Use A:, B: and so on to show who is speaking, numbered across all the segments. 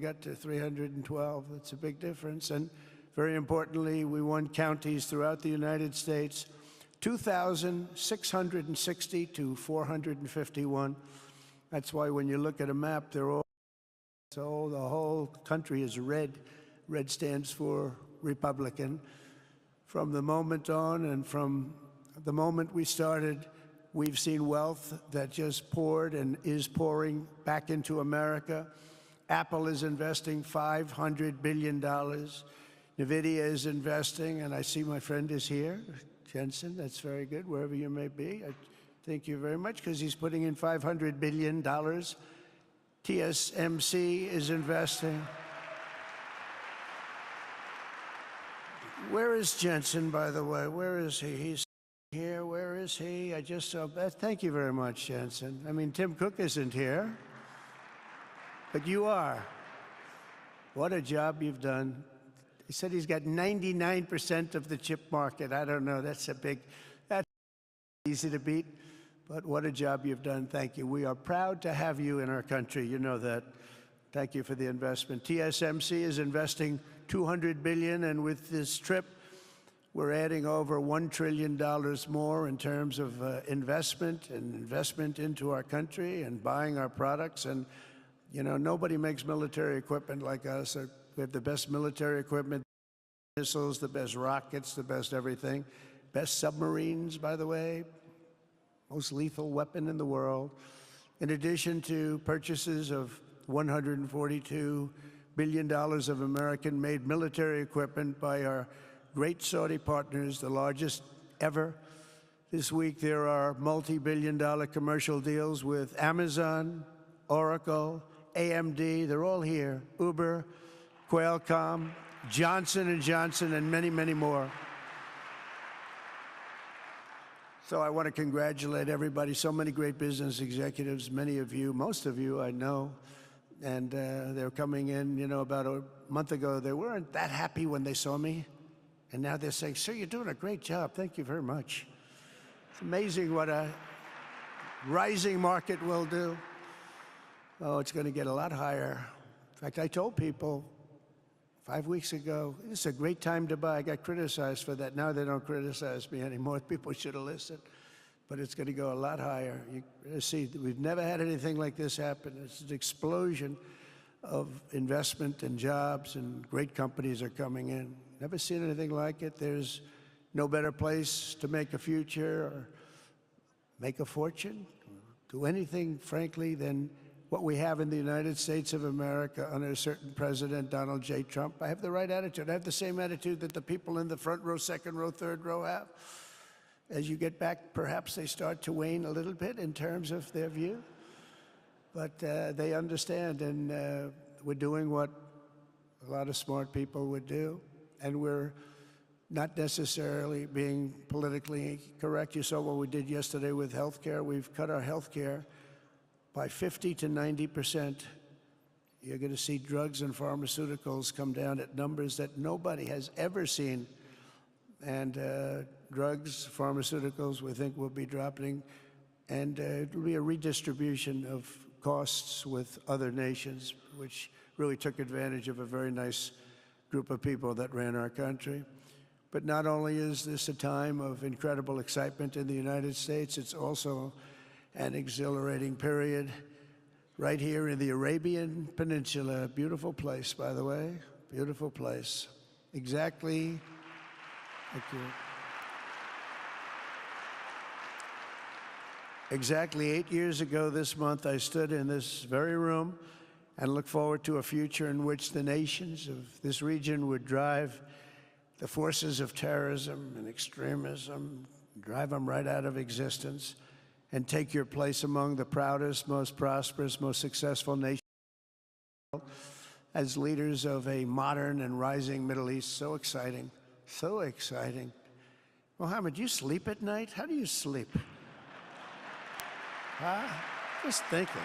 A: got to 312. That's a big difference. And very importantly, we won counties throughout the United States, 2,660 to 451. That's why when you look at a map, they're all, so the whole country is red. Red stands for Republican. From the moment on and from the moment we started, we've seen wealth that just poured and is pouring back into America. Apple is investing $500 billion. NVIDIA is investing, and I see my friend is here, Jensen. That's very good, wherever you may be. I thank you very much, because he's putting in $500 billion. TSMC is investing. Where is Jensen, by the way? Where is he? He's here. Where is he? I just saw that. Thank you very much, Jensen. I mean, Tim Cook isn't here, but you are. What a job you've done. He said he's got 99% of the chip market. I don't know. That's easy to beat, but what a job you've done. Thank you. We are proud to have you in our country. You know that. Thank you for the investment. TSMC is investing $200 billion, and with this trip, we're adding over $1 trillion more in terms of investment into our country and buying our products. And, you know, nobody makes military equipment like us. We have the best military equipment, missiles, the best rockets, the best everything. Best submarines, by the way, most lethal weapon in the world. In addition to purchases of $142 billion of American-made military equipment by our great Saudi partners, the largest ever. This week, there are multi-billion-dollar commercial deals with Amazon, Oracle, AMD. They're all here. Uber, Qualcomm, Johnson & Johnson, and many, many more. So I want to congratulate everybody. So many great business executives, many of you, most of you I know. And they're coming in, you know, about a month ago. They weren't that happy when they saw me. And now they're saying, sir, you're doing a great job. Thank you very much. It's amazing what a rising market will do. Oh, it's going to get a lot higher. In fact, I told people 5 weeks ago, this is a great time to buy. I got criticized for that. Now they don't criticize me anymore. People should have listened. But it's going to go a lot higher. You see, we've never had anything like this happen. It's an explosion of investment and jobs, and great companies are coming in. Never seen anything like it. There's no better place to make a future or make a fortune, do anything, frankly, than what we have in the United States of America under a certain President, Donald J. Trump. I have the right attitude. I have the same attitude that the people in the front row, second row, third row have. As you get back, perhaps they start to wane a little bit in terms of their view. But they understand, and we're doing what a lot of smart people would do. And we're not necessarily being politically correct. You saw what we did yesterday with health care. We've cut our health care by 50 to 90%. You're going to see drugs and pharmaceuticals come down at numbers that nobody has ever seen. And drugs, pharmaceuticals, we think will be dropping. And it'll be a redistribution of costs with other nations, which really took advantage of a very nice group of people that ran our country. But not only is this a time of incredible excitement in the United States, it's also an exhilarating period right here in the Arabian Peninsula. Beautiful place, by the way, beautiful place. Exactly, thank you. Exactly 8 years ago this month, I stood in this very room and looked forward to a future in which the nations of this region would drive the forces of terrorism and extremism, drive them right out of existence, and take your place among the proudest, most prosperous, most successful nations as leaders of a modern and rising Middle East. So exciting, so exciting. Mohammed, do you sleep at night? How do you sleep? Huh? Just thinking.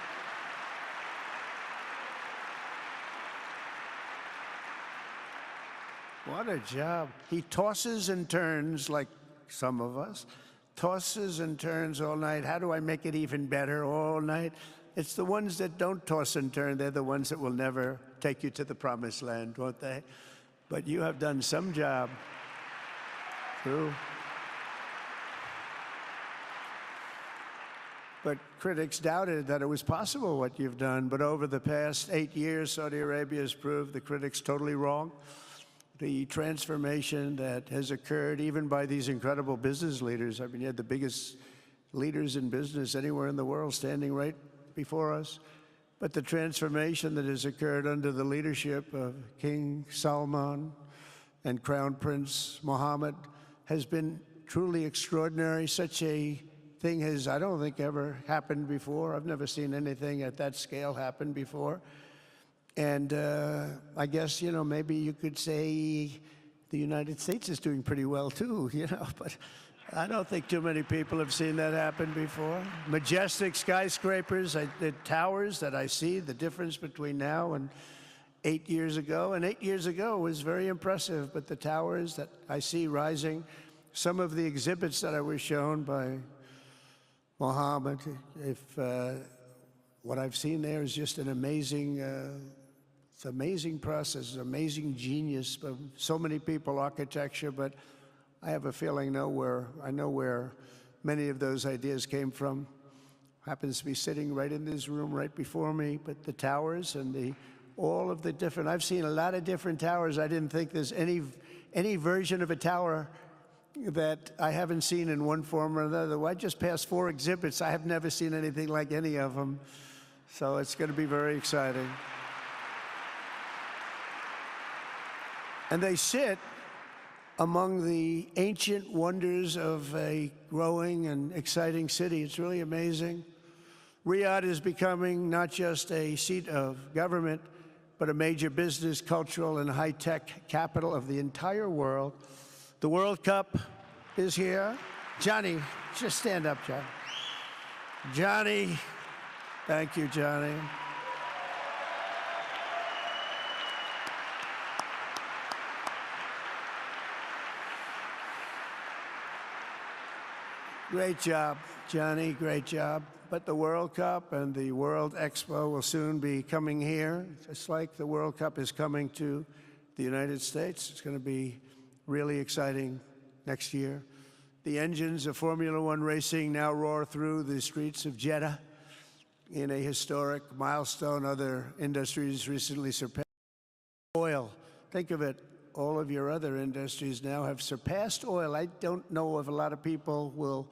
A: What a job. He tosses and turns like some of us. Tosses and turns all night. How do I make it even better all night? It's the ones that don't toss and turn. They're the ones that will never take you to the promised land, won't they? But you have done some job. True. But critics doubted that it was possible what you've done. But over the past 8 years, Saudi Arabia has proved the critics totally wrong. The transformation that has occurred, even by these incredible business leaders. I mean, you had the biggest leaders in business anywhere in the world standing right before us. But the transformation that has occurred under the leadership of King Salman and Crown Prince Mohammed has been truly extraordinary. Such a thing has, I don't think, ever happened before. I've never seen anything at that scale happen before. And I guess, you know, maybe you could say the United States is doing pretty well too, you know, but I don't think too many people have seen that happen before. Majestic skyscrapers, the towers that I see, the difference between now and 8 years ago. And 8 years ago was very impressive, but the towers that I see rising, some of the exhibits that I was shown by Mohammed, what I've seen there is just an amazing, it's an amazing process, amazing genius of so many people, architecture, but I have a feeling I know where many of those ideas came from. Happens to be sitting right in this room right before me, but the towers and all of the different, I've seen a lot of different towers. I didn't think there's any version of a tower that I haven't seen in one form or another. I just passed 4 exhibits. I have never seen anything like any of them. So it's going to be very exciting. And they sit among the ancient wonders of a growing and exciting city. It's really amazing. Riyadh is becoming not just a seat of government, but a major business, cultural, and high-tech capital of the entire world. The World Cup is here. Johnny, just stand up, Johnny. Johnny, thank you, Johnny. Great job, Johnny, great job. But the World Cup and the World Expo will soon be coming here, just like the World Cup is coming to the United States. It's going to be really exciting next year. The engines of Formula One racing now roar through the streets of Jeddah in a historic milestone. Other industries recently surpassed oil. Think of it. All of your other industries now have surpassed oil. I don't know if a lot of people will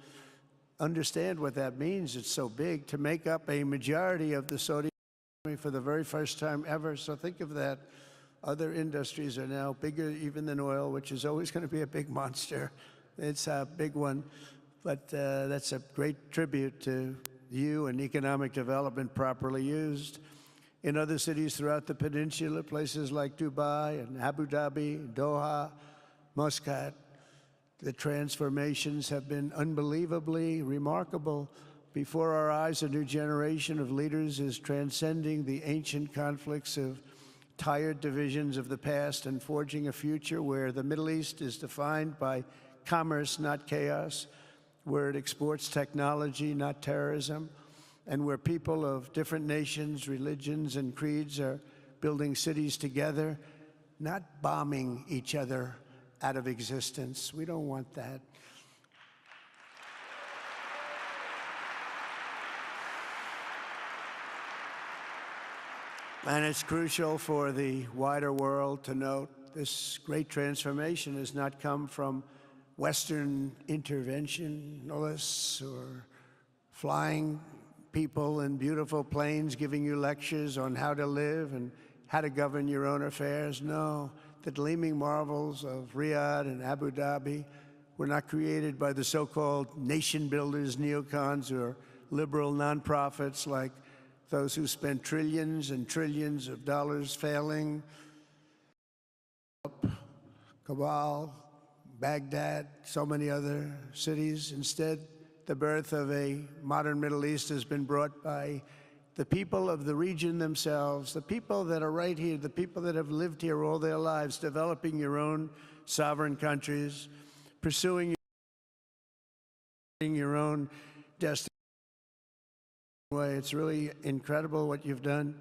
A: understand what that means. It's so big to make up a majority of the Saudi economy for the very first time ever. So think of that. Other industries are now bigger even than oil, which is always going to be a big monster. It's a big one. But that's a great tribute to you and economic development properly used. In other cities throughout the peninsula, places like Dubai and Abu Dhabi, Doha, Muscat, the transformations have been unbelievably remarkable. Before our eyes, a new generation of leaders is transcending the ancient conflicts of tired divisions of the past and forging a future where the Middle East is defined by commerce, not chaos, where it exports technology, not terrorism, and where people of different nations, religions, and creeds are building cities together, not bombing each other out of existence. We don't want that. And it's crucial for the wider world to note this great transformation has not come from Western interventionists or flying people in beautiful planes giving you lectures on how to live and how to govern your own affairs. No, the gleaming marvels of Riyadh and Abu Dhabi were not created by the so-called nation builders, neocons, or liberal nonprofits like those who spent trillions and trillions of dollars failing. Kabul, Baghdad, so many other cities. Instead, the birth of a modern Middle East has been brought by the people of the region themselves, the people that are right here, the people that have lived here all their lives, developing your own sovereign countries, pursuing your own destiny. It's really incredible what you've done.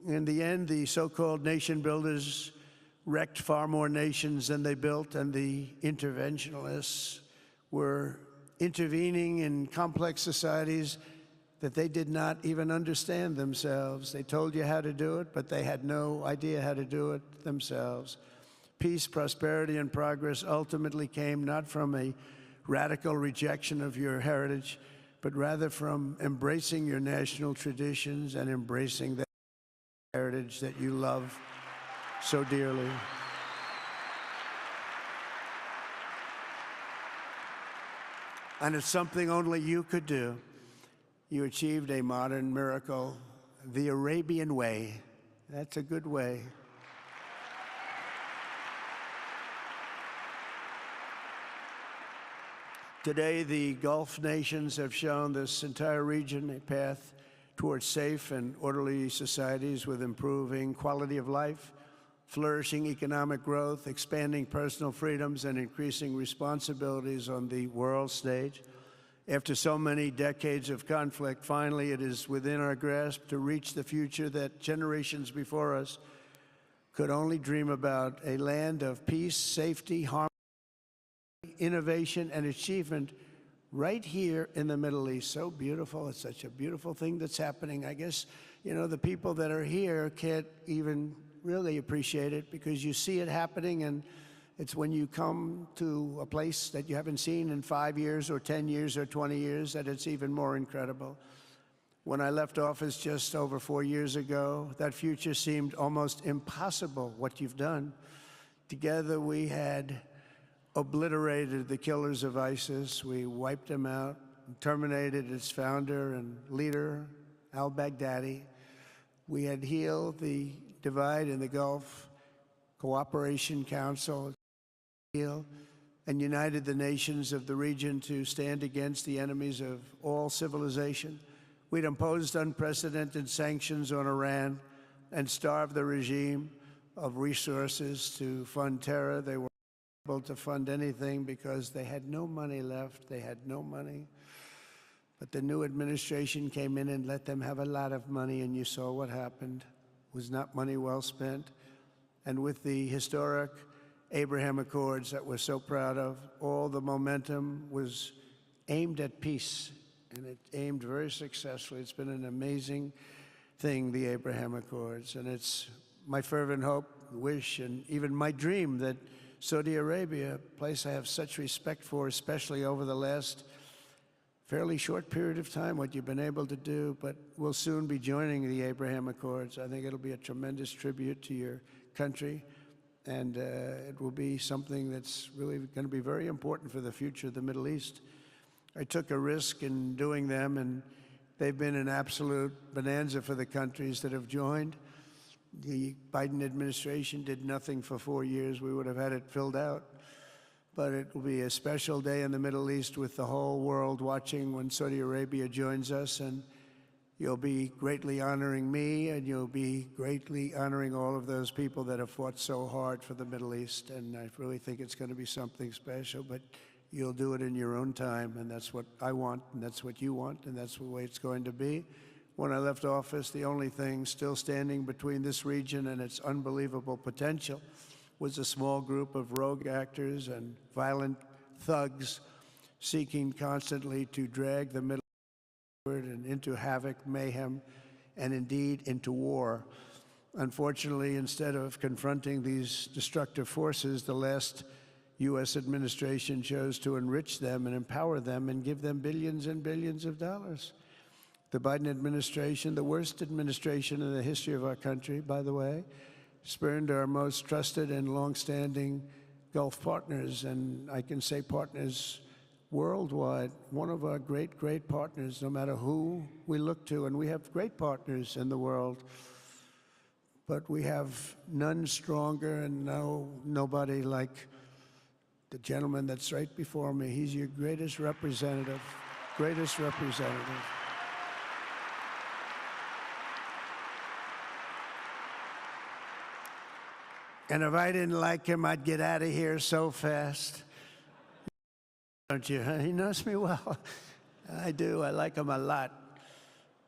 A: In the end, the so-called nation builders wrecked far more nations than they built, and the interventionists were intervening in complex societies that they did not even understand themselves. They told you how to do it, but they had no idea how to do it themselves. Peace, prosperity, and progress ultimately came not from a radical rejection of your heritage, but rather from embracing your national traditions and embracing that heritage that you love so dearly. And it's something only you could do. You achieved a modern miracle, the Arabian way. That's a good way. Today, the Gulf nations have shown this entire region a path towards safe and orderly societies with improving quality of life, flourishing economic growth, expanding personal freedoms, and increasing responsibilities on the world stage. After so many decades of conflict, finally it is within our grasp to reach the future that generations before us could only dream about, a land of peace, safety, harmony, innovation, and achievement right here in the Middle East. So beautiful. It's such a beautiful thing that's happening. I guess, you know, the people that are here can't even really appreciate it because you see it happening, and it's when you come to a place that you haven't seen in 5 years or 10 years or 20 years that it's even more incredible. When I left office just over 4 years ago, that future seemed almost impossible, what you've done. Together we had obliterated the killers of ISIS. We wiped them out, terminated its founder and leader, al-Baghdadi. We had healed the divide in the Gulf Cooperation Council, and united the nations of the region to stand against the enemies of all civilization. We'd imposed unprecedented sanctions on Iran and starved the regime of resources to fund terror. They were able to fund anything because they had no money left. They had no money. But the new administration came in and let them have a lot of money, and you saw what happened. It was not money well spent. And with the historic Abraham Accords that we're so proud of, all the momentum was aimed at peace, and it aimed very successfully. It's been an amazing thing, the Abraham Accords, and it's my fervent hope, wish, and even my dream that Saudi Arabia, a place I have such respect for, especially over the last fairly short period of time, what you've been able to do, but we'll soon be joining the Abraham Accords. I think it'll be a tremendous tribute to your country, and it will be something that's really going to be very important for the future of the Middle East. I took a risk in doing them, and they've been an absolute bonanza for the countries that have joined. The Biden administration did nothing for 4 years. We would have had it filled out. But it will be a special day in the Middle East with the whole world watching when Saudi Arabia joins us, and you'll be greatly honoring me, and you'll be greatly honoring all of those people that have fought so hard for the Middle East. And I really think it's going to be something special, but you'll do it in your own time, and that's what I want, and that's what you want, and that's the way it's going to be. When I left office, the only thing still standing between this region and its unbelievable potential was a small group of rogue actors and violent thugs seeking constantly to drag the Middle East forward and into havoc, mayhem, and indeed into war. Unfortunately, instead of confronting these destructive forces, the last U.S. administration chose to enrich them and empower them and give them billions and billions of dollars. The Biden administration, the worst administration in the history of our country, by the way, spurned our most trusted and longstanding Gulf partners, and I can say partners worldwide, one of our great, great partners, no matter who we look to, and we have great partners in the world, but we have none stronger and nobody like the gentleman that's right before me. He's your greatest representative, greatest representative. And if I didn't like him, I'd get out of here so fast. Don't you? He knows me well. I do. I like him a lot.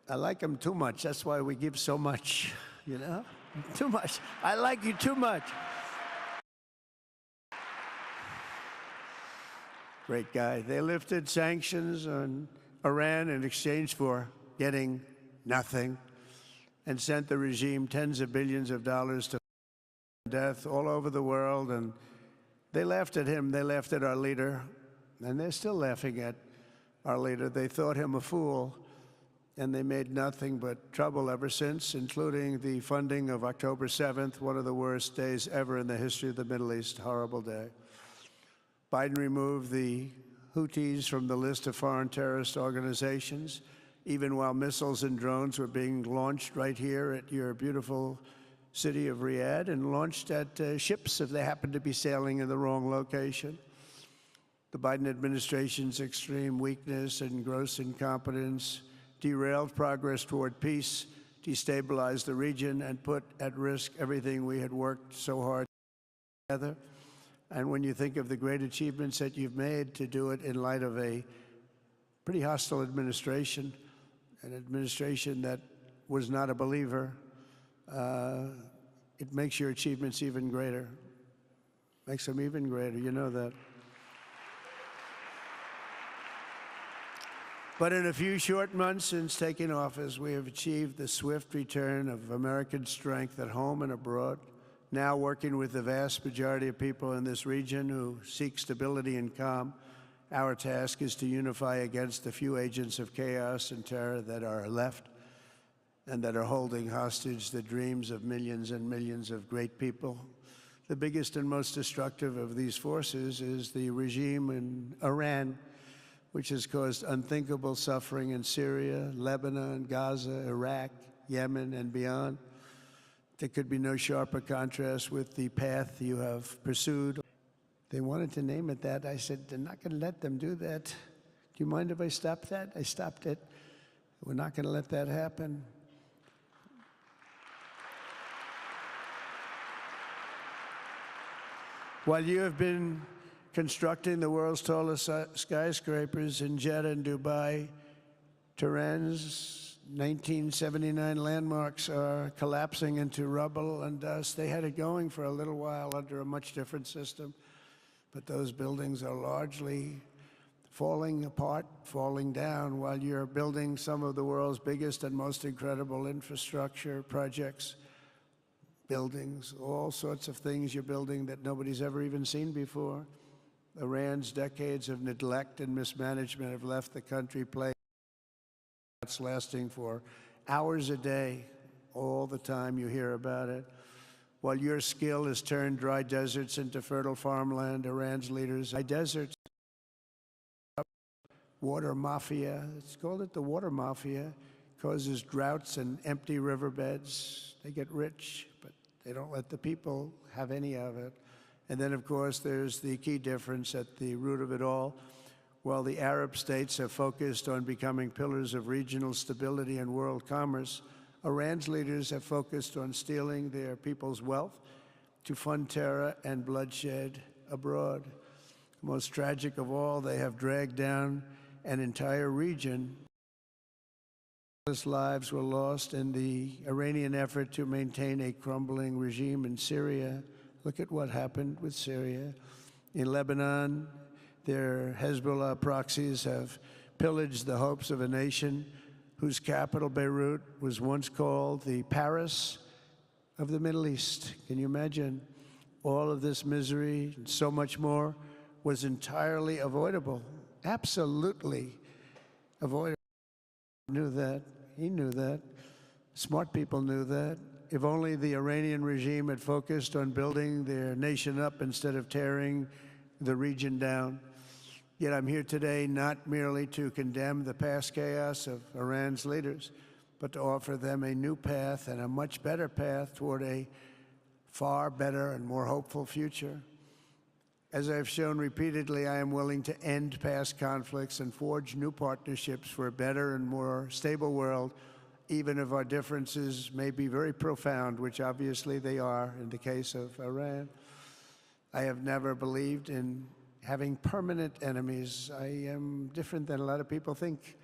A: I like him too much. That's why we give so much. you know? Too much. I like you too much. Great guy. They lifted sanctions on Iran in exchange for getting nothing and sent the regime tens of billions of dollars to death all over the world. And they laughed at him. They laughed at our leader. And they're still laughing at our leader. They thought him a fool. And they made nothing but trouble ever since, including the funding of October 7th, one of the worst days ever in the history of the Middle East. Horrible day. Biden removed the Houthis from the list of foreign terrorist organizations, even while missiles and drones were being launched right here at your beautiful city of Riyadh, and launched at ships if they happened to be sailing in the wrong location. The Biden administration's extreme weakness and gross incompetence derailed progress toward peace, destabilized the region, and put at risk everything we had worked so hard together. And when you think of the great achievements that you've made, to do it in light of a pretty hostile administration, an administration that was not a believer, it makes your achievements even greater. Makes them even greater, you know that. But in a few short months since taking office, we have achieved the swift return of American strength at home and abroad. Now working with the vast majority of people in this region who seek stability and calm, our task is to unify against the few agents of chaos and terror that are left and that are holding hostage the dreams of millions and millions of great people. The biggest and most destructive of these forces is the regime in Iran, which has caused unthinkable suffering in Syria, Lebanon, Gaza, Iraq, Yemen, and beyond. There could be no sharper contrast with the path you have pursued. They wanted to name it that. I said, they're not going to let them do that. Do you mind if I stop that? I stopped it. We're not going to let that happen. While you have been constructing the world's tallest skyscrapers in Jeddah and Dubai, Tehran's 1979 landmarks are collapsing into rubble and dust. They had it going for a little while under a much different system, but those buildings are largely falling apart, falling down, while you're building some of the world's biggest and most incredible infrastructure projects, buildings, all sorts of things you're building that nobody's ever even seen before. Iran's decades of neglect and mismanagement have left the country plagued. It's lasting for hours a day, all the time you hear about it. While your skill has turned dry deserts into fertile farmland, Iran's leaders, deserts, water mafia, it's called it the water mafia, causes droughts and empty riverbeds. They get rich, but they don't let the people have any of it. And then, of course, there's the key difference at the root of it all. While the Arab states have focused on becoming pillars of regional stability and world commerce, Iran's leaders have focused on stealing their people's wealth to fund terror and bloodshed abroad. Most tragic of all, they have dragged down an entire region. Lives were lost in the Iranian effort to maintain a crumbling regime in Syria. Look at what happened with Syria. In Lebanon, their Hezbollah proxies have pillaged the hopes of a nation whose capital, Beirut, was once called the Paris of the Middle East. Can you imagine? All of this misery and so much more was entirely avoidable, absolutely avoidable. He knew that. He knew that. Smart people knew that. If only the Iranian regime had focused on building their nation up instead of tearing the region down. Yet I'm here today not merely to condemn the past chaos of Iran's leaders, but to offer them a new path and a much better path toward a far better and more hopeful future. As I've shown repeatedly, I am willing to end past conflicts and forge new partnerships for a better and more stable world, even if our differences may be very profound, which obviously they are in the case of Iran. I have never believed in having permanent enemies. I am different than a lot of people think.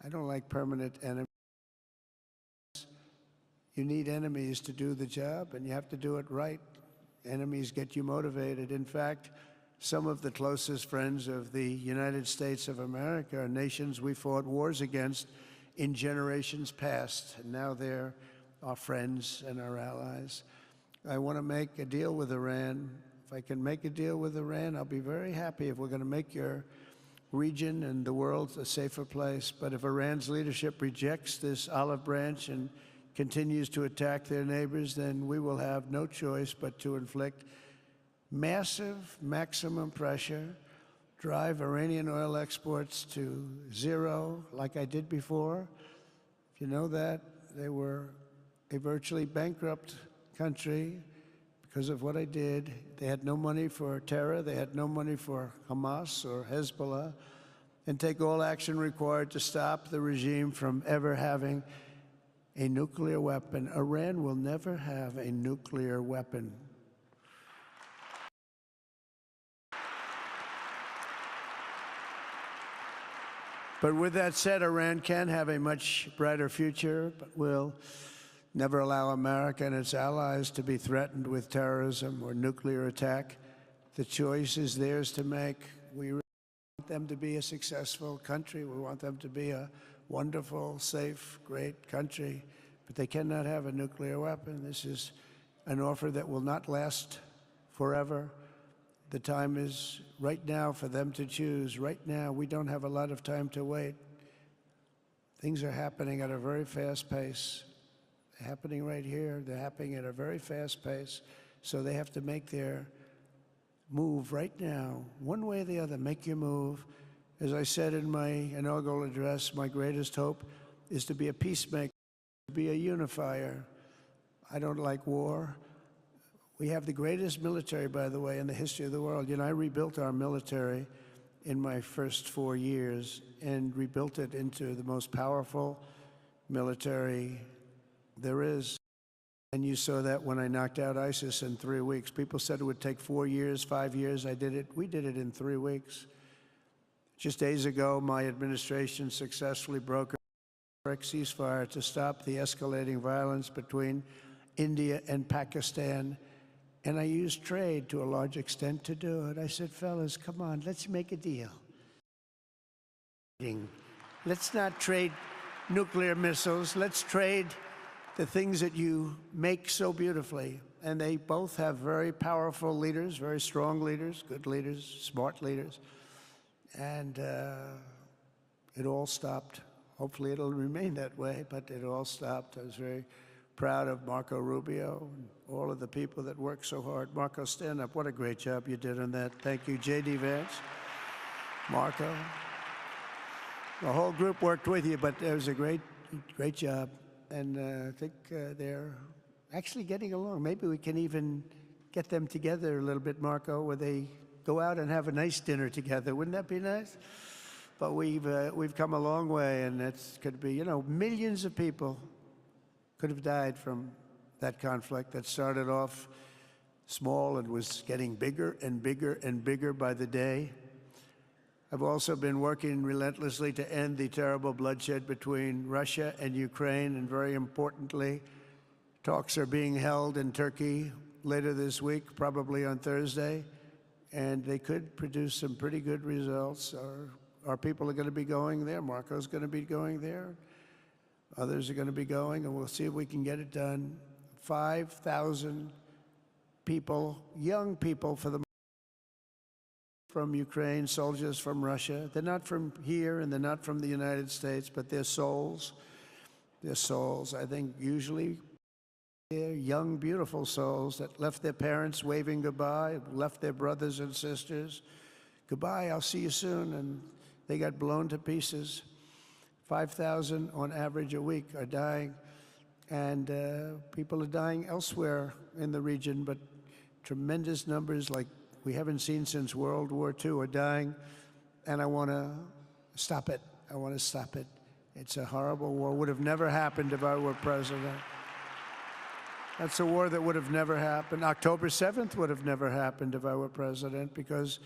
A: I don't like permanent enemies. You need enemies to do the job, and you have to do it right. Enemies get you motivated. In fact, some of the closest friends of the United States of America are nations we fought wars against in generations past, and now they're our friends and our allies. I want to make a deal with Iran. If I can make a deal with Iran, I'll be very happy if we're going to make your region and the world a safer place. But if Iran's leadership rejects this olive branch and continues to attack their neighbors, then we will have no choice but to inflict massive maximum pressure, drive Iranian oil exports to zero like I did before. If you know that, they were a virtually bankrupt country because of what I did. They had no money for terror. They had no money for Hamas or Hezbollah, and take all action required to stop the regime from ever having a nuclear weapon. Iran will never have a nuclear weapon. But with that said, Iran can have a much brighter future, but will never allow America and its allies to be threatened with terrorism or nuclear attack. The choice is theirs to make. We want them to be a successful country. We want them to be a wonderful, safe, great country, but they cannot have a nuclear weapon. This is an offer that will not last forever. The time is right now for them to choose. Right now, we don't have a lot of time to wait. Things are happening at a very fast pace. They're happening right here. They're happening at a very fast pace. So they have to make their move right now, one way or the other. Make your move. As I said in my inaugural address, my greatest hope is to be a peacemaker, to be a unifier. I don't like war. We have the greatest military, by the way, in the history of the world. You know, I rebuilt our military in my first 4 years and rebuilt it into the most powerful military there is. And you saw that when I knocked out ISIS in 3 weeks. People said it would take 4 years, 5 years. I did it. We did it in 3 weeks. Just days ago, my administration successfully brokered a ceasefire to stop the escalating violence between India and Pakistan. And I used trade to a large extent to do it. I said, fellas, come on, let's make a deal. Let's not trade nuclear missiles. Let's trade the things that you make so beautifully. And they both have very powerful leaders, very strong leaders, good leaders, smart leaders. And it all stopped. Hopefully it'll remain that way, but it all stopped. I was very proud of Marco Rubio and all of the people that worked so hard. Marco, stand up. What a great job you did on that. Thank you, J.D. Vance, Marco. The whole group worked with you, but it was a great job. And I think they're actually getting along. Maybe we can even get them together a little bit, Marco, where they go out and have a nice dinner together. Wouldn't that be nice? But we've come a long way, and it's could be, you know, millions of people could have died from that conflict that started off small and was getting bigger and bigger and bigger by the day. I've also been working relentlessly to end the terrible bloodshed between Russia and Ukraine, and very importantly, talks are being held in Turkey later this week, probably on Thursday, and they could produce some pretty good results. Our people are going to be going there. Marco's going to be going there. Others are going to be going, and we'll see if we can get it done. 5,000 people, young people for the from Ukraine, soldiers from Russia. They're not from here, and they're not from the United States, but they're souls. They're souls. I think usually they're young, beautiful souls that left their parents waving goodbye, left their brothers and sisters. Goodbye, I'll see you soon. And they got blown to pieces. 5,000 on average a week are dying. And people are dying elsewhere in the region, but tremendous numbers like we haven't seen since World War II are dying. And I want to stop it. I want to stop it. It's a horrible war. Would have never happened if I were president. That's a war that would have never happened. October 7th would have never happened if I were president, because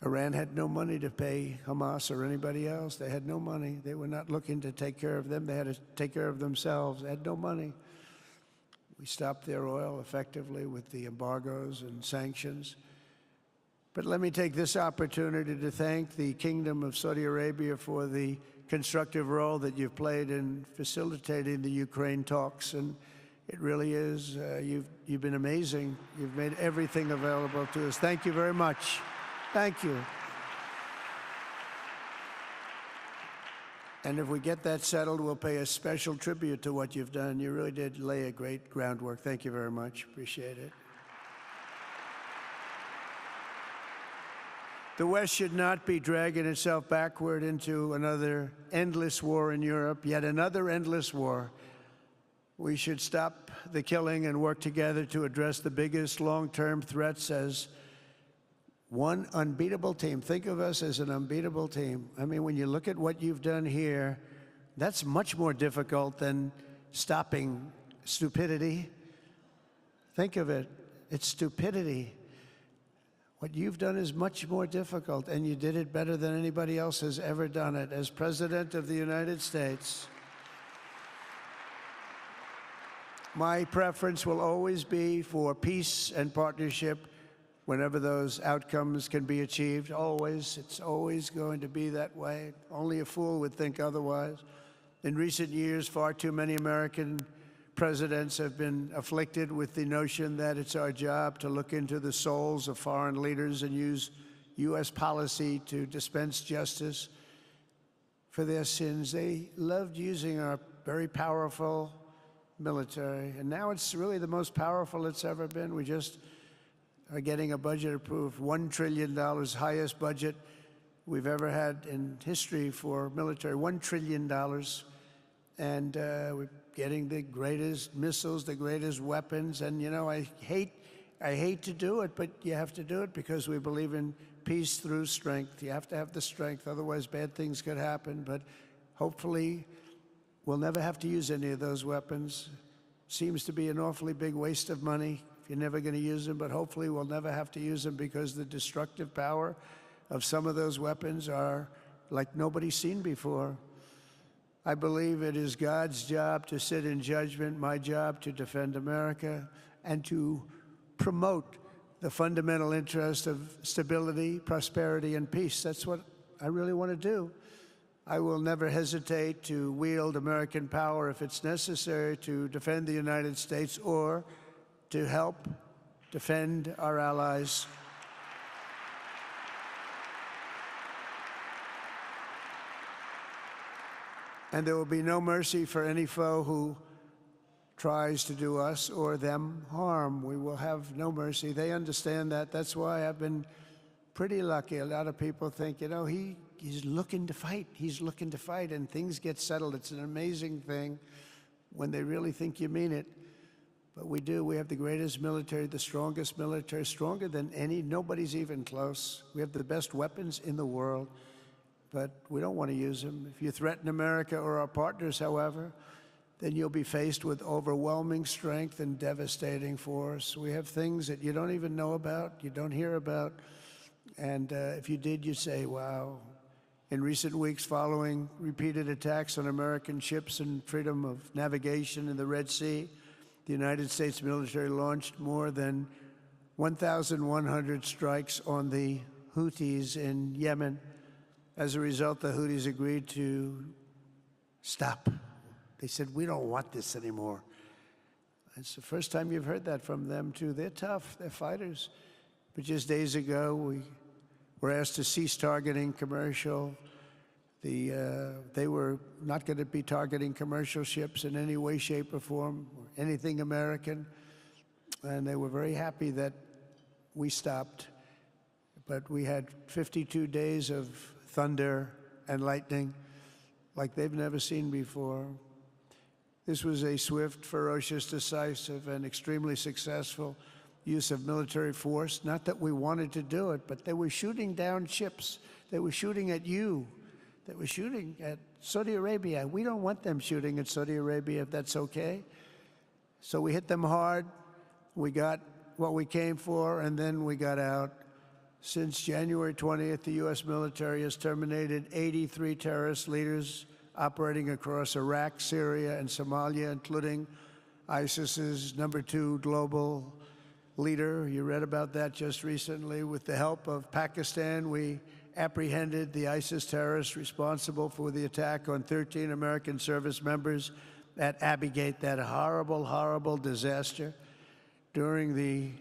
A: Iran had no money to pay Hamas or anybody else. They had no money. They were not looking to take care of them. They had to take care of themselves. They had no money. We stopped their oil effectively with the embargoes and sanctions. But let me take this opportunity to thank the Kingdom of Saudi Arabia for the constructive role that you've played in facilitating the Ukraine talks. And it really is, you've been amazing. You've made everything available to us. Thank you very much. Thank you. And if we get that settled, we'll pay a special tribute to what you've done. You really did lay a great groundwork. Thank you very much. Appreciate it. The West should not be dragging itself backward into another endless war in Europe, yet another endless war. We should stop the killing and work together to address the biggest long-term threats as one unbeatable team. Think of us as an unbeatable team. I mean, when you look at what you've done here, that's much more difficult than stopping stupidity. Think of it. It's stupidity. What you've done is much more difficult, and you did it better than anybody else has ever done it. As President of the United States, my preference will always be for peace and partnership whenever those outcomes can be achieved. Always. It's always going to be that way. Only a fool would think otherwise. In recent years, far too many American presidents have been afflicted with the notion that it's our job to look into the souls of foreign leaders and use U.S. policy to dispense justice for their sins. They loved using our very powerful military, and now it's really the most powerful it's ever been. We just are getting a budget approved, $1 trillion, highest budget we've ever had in history for military, $1 trillion. And we're getting the greatest missiles, the greatest weapons. And, you know, I hate to do it, but you have to do it because we believe in peace through strength. You have to have the strength, otherwise bad things could happen. But hopefully we'll never have to use any of those weapons. Seems to be an awfully big waste of money if you're never going to use them, but hopefully we'll never have to use them because the destructive power of some of those weapons are like nobody's seen before. I believe it is God's job to sit in judgment, my job to defend America, and to promote the fundamental interest of stability, prosperity, and peace. That's what I really want to do. I will never hesitate to wield American power if it's necessary to defend the United States or to help defend our allies. And there will be no mercy for any foe who tries to do us or them harm. We will have no mercy. They understand that. That's why I've been pretty lucky. A lot of people think, you know, he's looking to fight. He's looking to fight, and things get settled. It's an amazing thing when they really think you mean it. But we do. We have the greatest military, the strongest military, stronger than any. Nobody's even close. We have the best weapons in the world, but we don't want to use them. If you threaten America or our partners, however, then you'll be faced with overwhelming strength and devastating force. We have things that you don't even know about, you don't hear about, and if you did, you'd say, wow. In recent weeks, following repeated attacks on American ships and freedom of navigation in the Red Sea, the United States military launched more than 1,100 strikes on the Houthis in Yemen. As a result, the Houthis agreed to stop. They said, we don't want this anymore. It's the first time you've heard that from them, too. They're tough. They're fighters. But just days ago, we were asked to cease targeting commercial. They were not going to be targeting commercial ships in any way, shape, or form, or anything American. And they were very happy that we stopped. But we had 52 days of thunder and lightning like they've never seen before. This was a swift, ferocious, decisive, and extremely successful use of military force. Not that we wanted to do it, but they were shooting down ships. They were shooting at you. They were shooting at Saudi Arabia. We don't want them shooting at Saudi Arabia if that's okay. So we hit them hard. We got what we came for, and then we got out. Since January 20th, the U.S. military has terminated 83 terrorist leaders operating across Iraq, Syria, and Somalia, including ISIS's #2 global leader. You read about that just recently. With the help of Pakistan, we apprehended the ISIS terrorists responsible for the attack on 13 American service members at Abbey Gate, that horrible, horrible disaster. During this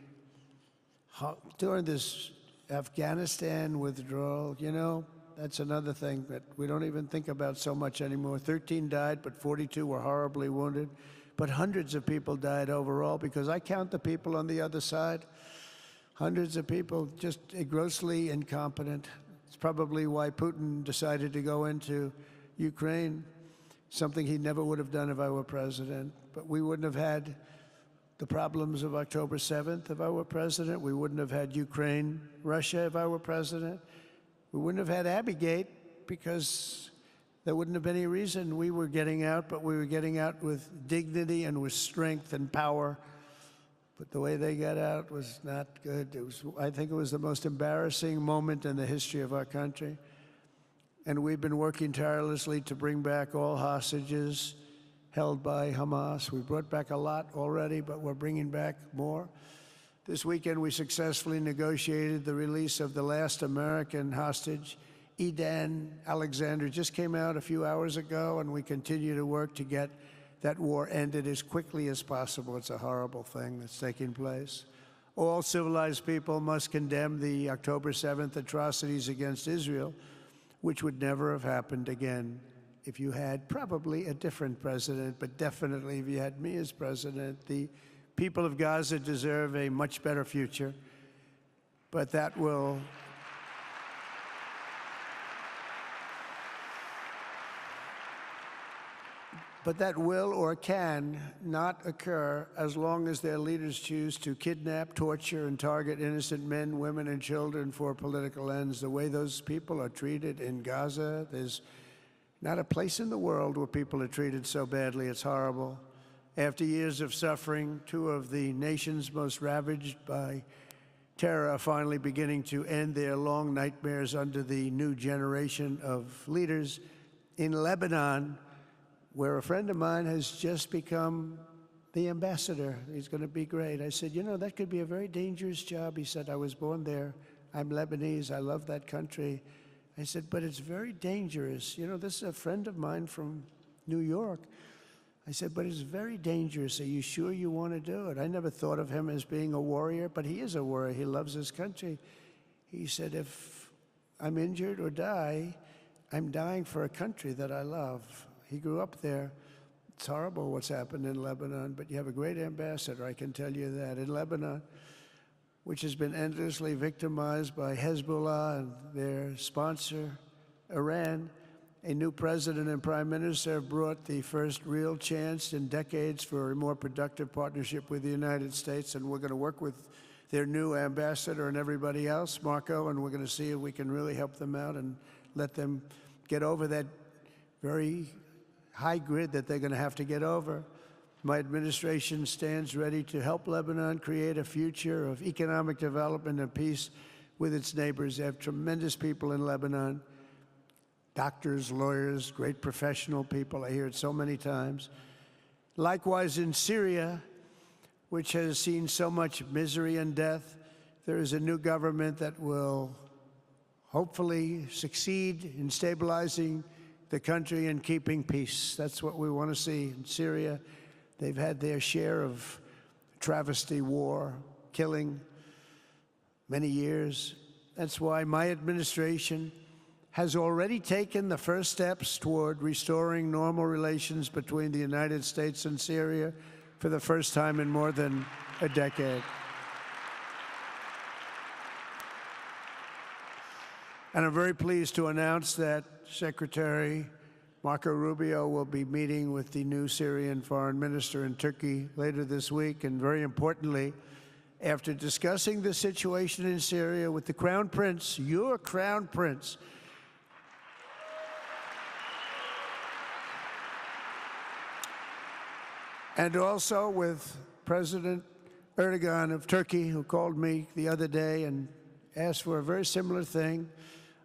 A: Afghanistan withdrawal, you know, that's another thing that we don't even think about so much anymore. 13 died, but 42 were horribly wounded. But hundreds of people died overall, because I count the people on the other side. Hundreds of people just grossly incompetent. It's probably why Putin decided to go into Ukraine, something he never would have done if I were president. But we wouldn't have had the problems of October 7th if I were president. We wouldn't have had Ukraine, Russia if I were president. We wouldn't have had Abbey Gate, because there wouldn't have been any reason we were getting out, but we were getting out with dignity and with strength and power. But the way they got out was not good. I think it was the most embarrassing moment in the history of our country. And we've been working tirelessly to bring back all hostages held by Hamas. We brought back a lot already, but we're bringing back more. This weekend, we successfully negotiated the release of the last American hostage, Edan Alexander. Just came out a few hours ago, and we continue to work to get that war ended as quickly as possible. It's a horrible thing that's taking place. All civilized people must condemn the October 7th atrocities against Israel, which would never have happened again if you had probably a different president, but definitely if you had me as president. The people of Gaza deserve a much better future, but that will or can not occur as long as their leaders choose to kidnap, torture, and target innocent men, women, and children for political ends. The way those people are treated in Gaza, there's not a place in the world where people are treated so badly. It's horrible. After years of suffering, two of the nations most ravaged by terror are finally beginning to end their long nightmares under the new generation of leaders. In Lebanon, where a friend of mine has just become the ambassador. He's going to be great. I said, you know, that could be a very dangerous job. He said, I was born there. I'm Lebanese. I love that country. I said, but it's very dangerous. You know, this is a friend of mine from New York. I said, but it's very dangerous. Are you sure you want to do it? I never thought of him as being a warrior, but he is a warrior. He loves his country. He said, if I'm injured or die, I'm dying for a country that I love. He grew up there. It's horrible what's happened in Lebanon, but you have a great ambassador, I can tell you that. In Lebanon, which has been endlessly victimized by Hezbollah and their sponsor, Iran, a new president and prime minister have brought the first real chance in decades for a more productive partnership with the United States, and we're going to work with their new ambassador and everybody else, Marco, and we're going to see if we can really help them out and let them get over that very high grid that they're going to have to get over. My administration stands ready to help Lebanon create a future of economic development and peace with its neighbors. They have tremendous people in Lebanon, doctors, lawyers, great professional people. I hear it so many times. Likewise, in Syria, which has seen so much misery and death, there is a new government that will hopefully succeed in stabilizing the country and keeping peace. That's what we want to see in Syria. They've had their share of travesty, war, killing, many years. That's why my administration has already taken the first steps toward restoring normal relations between the United States and Syria for the first time in more than a decade. And I'm very pleased to announce that Secretary Marco Rubio will be meeting with the new Syrian foreign minister in Turkey later this week. And very importantly, after discussing the situation in Syria with the Crown Prince, your Crown Prince, and also with President Erdogan of Turkey, who called me the other day and asked for a very similar thing,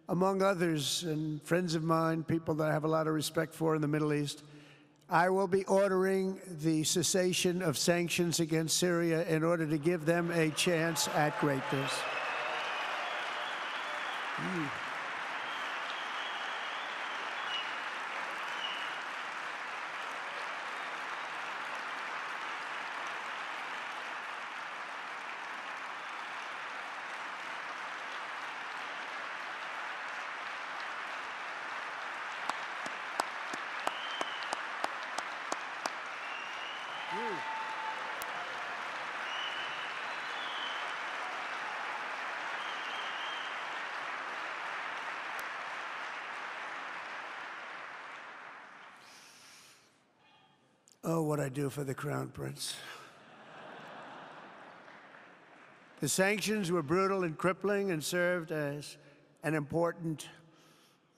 A: among others, and friends of mine, people that I have a lot of respect for in the Middle East, I will be ordering the cessation of sanctions against Syria in order to give them a chance at greatness. Oh, what I do for the Crown Prince. The sanctions were brutal and crippling and served as an important,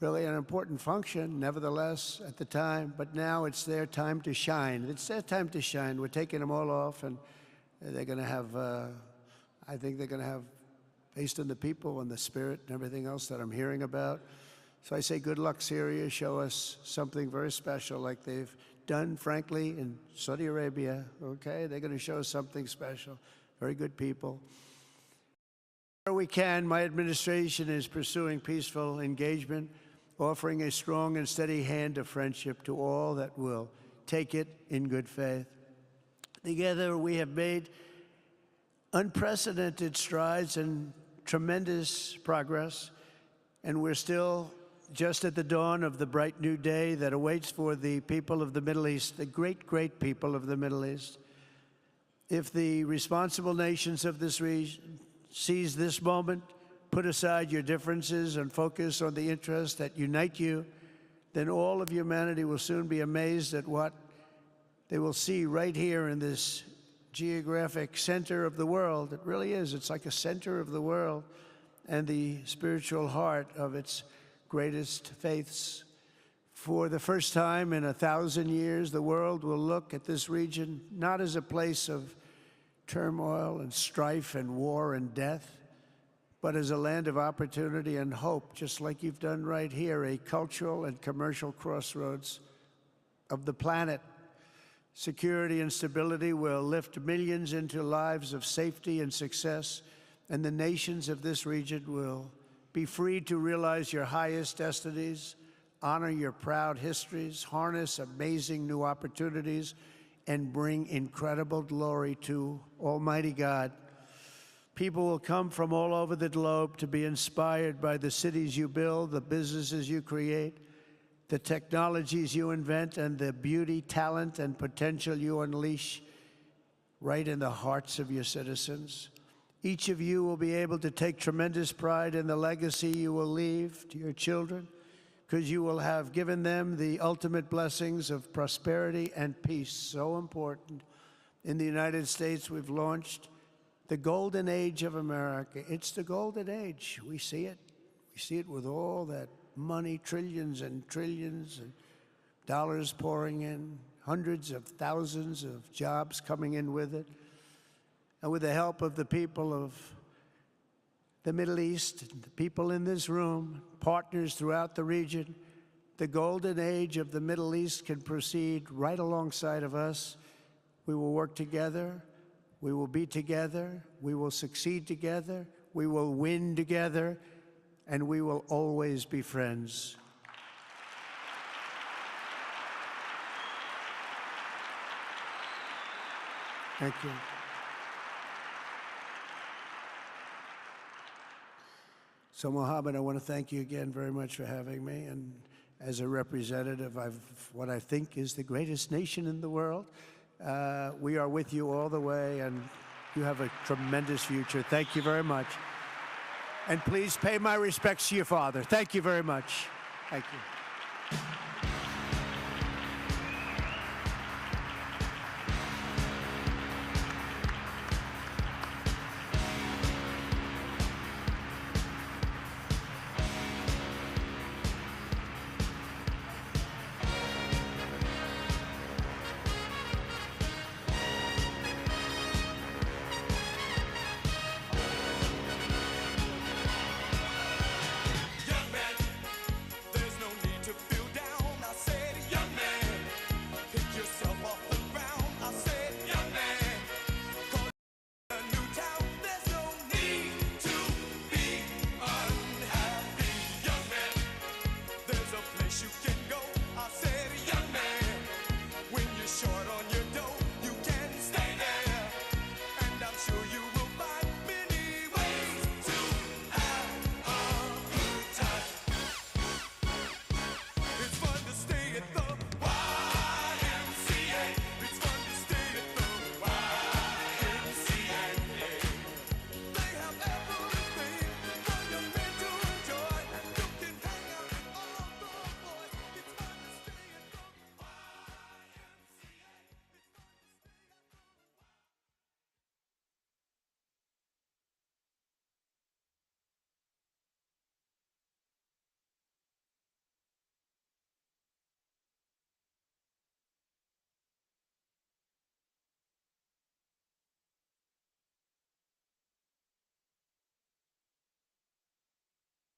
A: really an important function, nevertheless, at the time. But now it's their time to shine. It's their time to shine. We're taking them all off, and they're going to have, I think they're going to have, based on the people and the spirit and everything else that I'm hearing about. So I say good luck, Syria. Show us something very special like they've done, frankly, in Saudi Arabia, okay? They're going to show us something special. Very good people. Where we can, my administration is pursuing peaceful engagement, offering a strong and steady hand of friendship to all that will take it in good faith. Together, we have made unprecedented strides and tremendous progress, and we're still just at the dawn of the bright new day that awaits for the people of the Middle East, the great, great people of the Middle East. If the responsible nations of this region seize this moment, put aside your differences and focus on the interests that unite you, then all of humanity will soon be amazed at what they will see right here in this geographic center of the world. It really is. It's like a center of the world and the spiritual heart of its greatest faiths. For the first time in 1,000 years, the world will look at this region not as a place of turmoil and strife and war and death, but as a land of opportunity and hope, just like you've done right here, a cultural and commercial crossroads of the planet. Security and stability will lift millions into lives of safety and success, and the nations of this region will be free to realize your highest destinies, honor your proud histories, harness amazing new opportunities, and bring incredible glory to Almighty God. People will come from all over the globe to be inspired by the cities you build, the businesses you create, the technologies you invent, and the beauty, talent, and potential you unleash right in the hearts of your citizens. Each of you will be able to take tremendous pride in the legacy you will leave to your children, because you will have given them the ultimate blessings of prosperity and peace. So important. In the United States, we've launched the golden age of America. It's the golden age. We see it. We see it with all that money, trillions and trillions of dollars pouring in, hundreds of thousands of jobs coming in with it. And with the help of the people of the Middle East, the people in this room, partners throughout the region, the golden age of the Middle East can proceed right alongside of us. We will work together. We will be together. We will succeed together. We will win together. And we will always be friends. Thank you. So, Mohammed, I want to thank you again very much for having me. And as a representative of what I think is the greatest nation in the world, we are with you all the way, and you have a tremendous future. Thank you very much. And please pay my respects to your father. Thank you very much. Thank you.